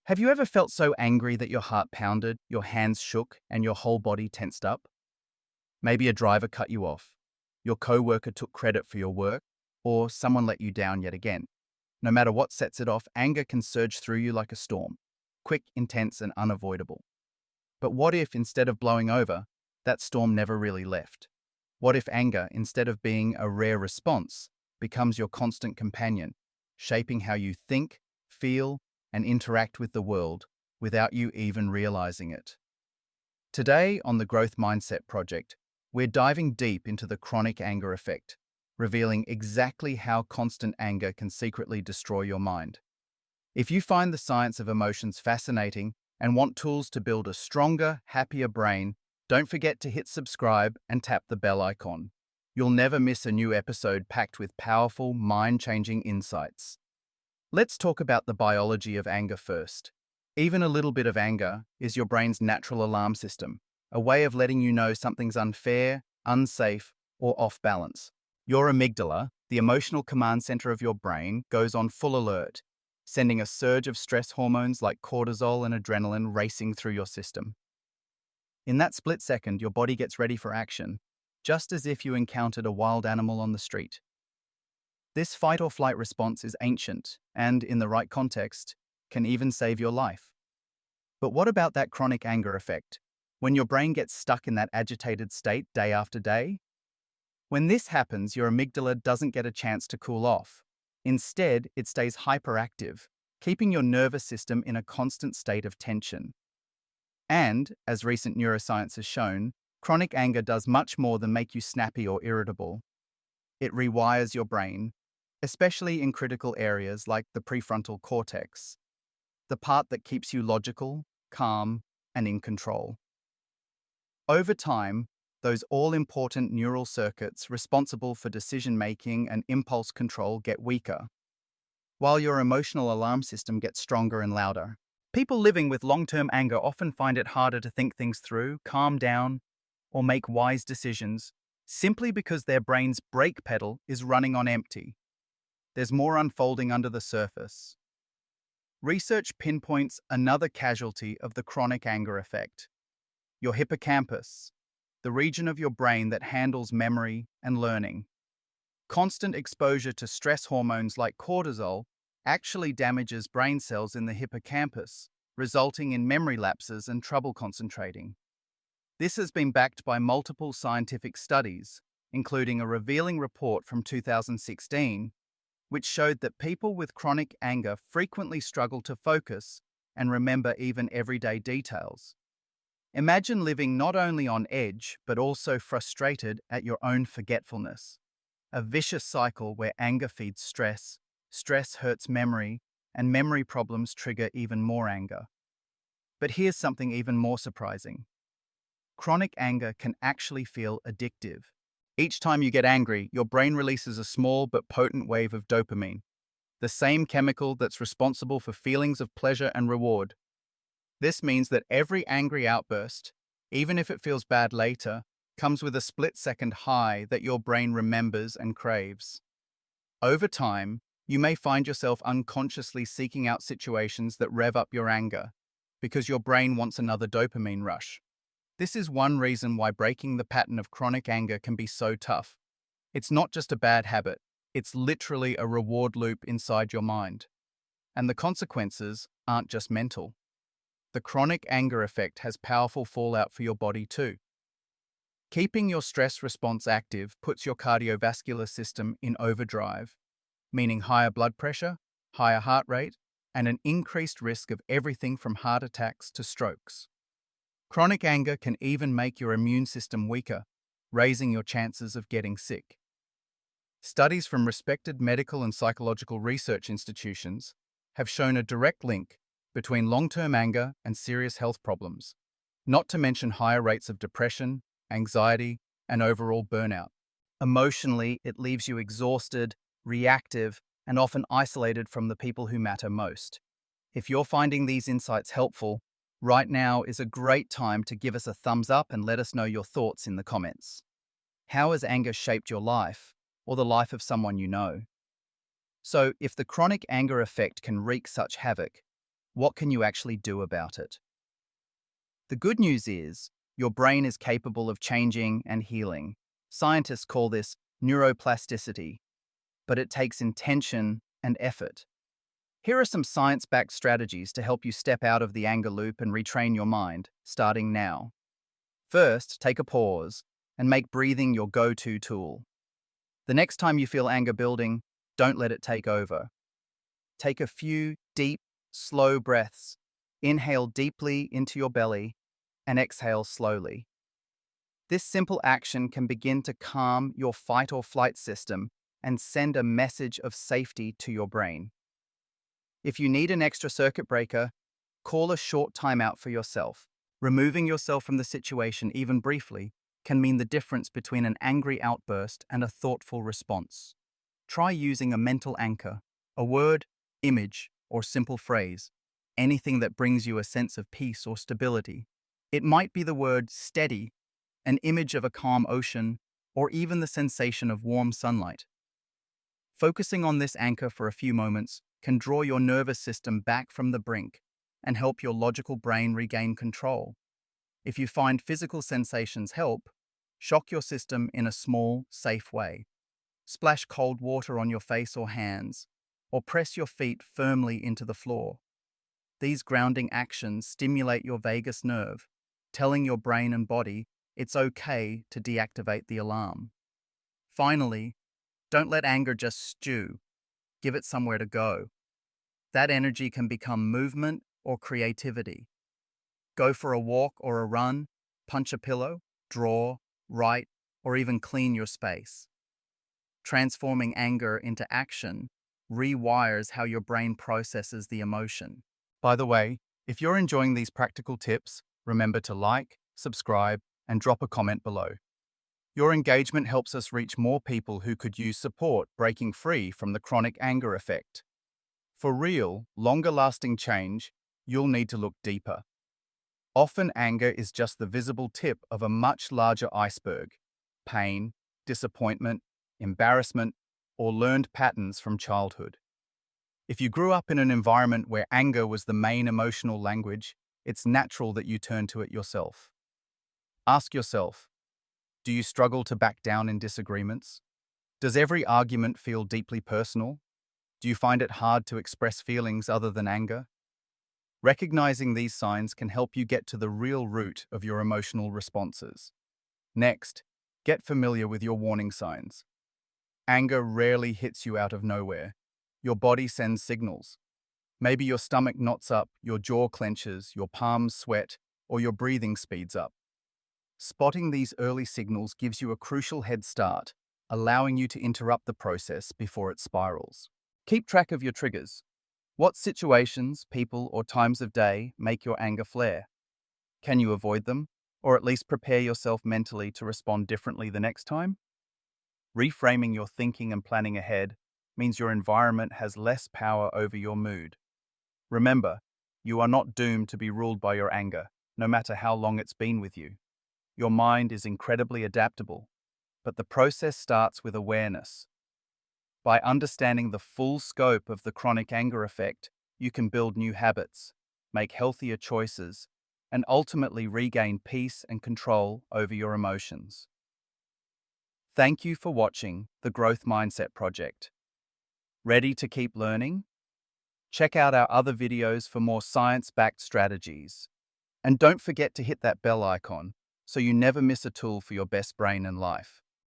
Have you ever felt so angry that your heart pounded, your hands shook, and your whole body tensed up? Maybe a driver cut you off, your coworker took credit for your work, or someone let you down yet again. No matter what sets it off, anger can surge through you like a storm, quick, intense, and unavoidable. But what if, instead of blowing over, that storm never really left? What if anger, instead of being a rare response, becomes your constant companion, shaping how you think, feel, and interact with the world without you even realizing it? Today, on the Growth Mindset Project, we're diving deep into the chronic anger effect, revealing exactly how constant anger can secretly destroy your mind. If you find the science of emotions fascinating and want tools to build a stronger, happier brain, don't forget to hit subscribe and tap the bell icon. You'll never miss a new episode packed with powerful, mind-changing insights. Let's talk about the biology of anger first. Even a little bit of anger is your brain's natural alarm system, a way of letting you know something's unfair, unsafe, or off balance. Your amygdala, the emotional command center of your brain, goes on full alert, sending a surge of stress hormones like cortisol and adrenaline racing through your system. In that split second, your body gets ready for action, just as if you encountered a wild animal on the street. This fight or flight response is ancient and, in the right context, can even save your life. But what about that chronic anger effect? When your brain gets stuck in that agitated state day after day? When this happens, your amygdala doesn't get a chance to cool off. Instead, it stays hyperactive, keeping your nervous system in a constant state of tension. And, as recent neuroscience has shown, chronic anger does much more than make you snappy or irritable. It rewires your brain, especially in critical areas like the prefrontal cortex, the part that keeps you logical, calm, and in control. Over time, those all-important neural circuits responsible for decision-making and impulse control get weaker, while your emotional alarm system gets stronger and louder. People living with long-term anger often find it harder to think things through, calm down, or make wise decisions, simply because their brain's brake pedal is running on empty. There's more unfolding under the surface. Research pinpoints another casualty of the chronic anger effect: your hippocampus, the region of your brain that handles memory and learning. Constant exposure to stress hormones like cortisol actually damages brain cells in the hippocampus, resulting in memory lapses and trouble concentrating. This has been backed by multiple scientific studies, including a revealing report from 2016, which showed that people with chronic anger frequently struggle to focus and remember even everyday details. Imagine living not only on edge, but also frustrated at your own forgetfulness. A vicious cycle where anger feeds stress, stress hurts memory, and memory problems trigger even more anger. But here's something even more surprising. Chronic anger can actually feel addictive. Each time you get angry, your brain releases a small but potent wave of dopamine, the same chemical that's responsible for feelings of pleasure and reward. This means that every angry outburst, even if it feels bad later, comes with a split-second high that your brain remembers and craves. Over time, you may find yourself unconsciously seeking out situations that rev up your anger, because your brain wants another dopamine rush. This is one reason why breaking the pattern of chronic anger can be so tough. It's not just a bad habit, it's literally a reward loop inside your mind. And the consequences aren't just mental. The chronic anger effect has powerful fallout for your body too. Keeping your stress response active puts your cardiovascular system in overdrive, meaning higher blood pressure, higher heart rate, and an increased risk of everything from heart attacks to strokes. Chronic anger can even make your immune system weaker, raising your chances of getting sick. Studies from respected medical and psychological research institutions have shown a direct link between long-term anger and serious health problems, not to mention higher rates of depression, anxiety, and overall burnout. Emotionally, it leaves you exhausted, reactive, and often isolated from the people who matter most. If you're finding these insights helpful, right now is a great time to give us a thumbs up and let us know your thoughts in the comments. How has anger shaped your life, or the life of someone you know? So, if the chronic anger effect can wreak such havoc, What can you actually do about it? The good news is your brain is capable of changing and healing. Scientists call this neuroplasticity, but it takes intention and effort. Here are some science backed strategies to help you step out of the anger loop and retrain your mind, starting now. First, take a pause and make breathing your go to tool. The next time you feel anger building, don't let it take over. Take a few deep, slow breaths. Inhale deeply into your belly and exhale slowly. This simple action can begin to calm your fight or flight system and send a message of safety to your brain. If you need an extra circuit breaker, call a short timeout for yourself. Removing yourself from the situation, even briefly, can mean the difference between an angry outburst and a thoughtful response. Try using a mental anchor, a word, image, or simple phrase, anything that brings you a sense of peace or stability. It might be the word steady, an image of a calm ocean, or even the sensation of warm sunlight. Focusing on this anchor for a few moments can draw your nervous system back from the brink and help your logical brain regain control. If you find physical sensations help, shock your system in a small, safe way. Splash cold water on your face or hands, or press your feet firmly into the floor. These grounding actions stimulate your vagus nerve, telling your brain and body it's okay to deactivate the alarm. Finally, don't let anger just stew. Give it somewhere to go. That energy can become movement or creativity. Go for a walk or a run, punch a pillow, draw, write, or even clean your space. Transforming anger into action rewires how your brain processes the emotion. By the way, if you're enjoying these practical tips, remember to like, subscribe, and drop a comment below. Your engagement helps us reach more people who could use support breaking free from the chronic anger effect. For real, longer-lasting change, you'll need to look deeper. Often anger is just the visible tip of a much larger iceberg. Pain, disappointment, embarrassment, or learned patterns from childhood. If you grew up in an environment where anger was the main emotional language, it's natural that you turn to it yourself. Ask yourself, do you struggle to back down in disagreements? Does every argument feel deeply personal? Do you find it hard to express feelings other than anger? Recognizing these signs can help you get to the real root of your emotional responses. Next, get familiar with your warning signs. Anger rarely hits you out of nowhere. Your body sends signals. Maybe your stomach knots up, your jaw clenches, your palms sweat, or your breathing speeds up. Spotting these early signals gives you a crucial head start, allowing you to interrupt the process before it spirals. Keep track of your triggers. What situations, people, or times of day make your anger flare? Can you avoid them, or at least prepare yourself mentally to respond differently the next time? Reframing your thinking and planning ahead means your environment has less power over your mood. Remember, you are not doomed to be ruled by your anger, no matter how long it's been with you. Your mind is incredibly adaptable, but the process starts with awareness. By understanding the full scope of the chronic anger effect, you can build new habits, make healthier choices, and ultimately regain peace and control over your emotions. Thank you for watching the Growth Mindset Project. Ready to keep learning? Check out our other videos for more science-backed strategies. And don't forget to hit that bell icon so you never miss a tool for your best brain and life.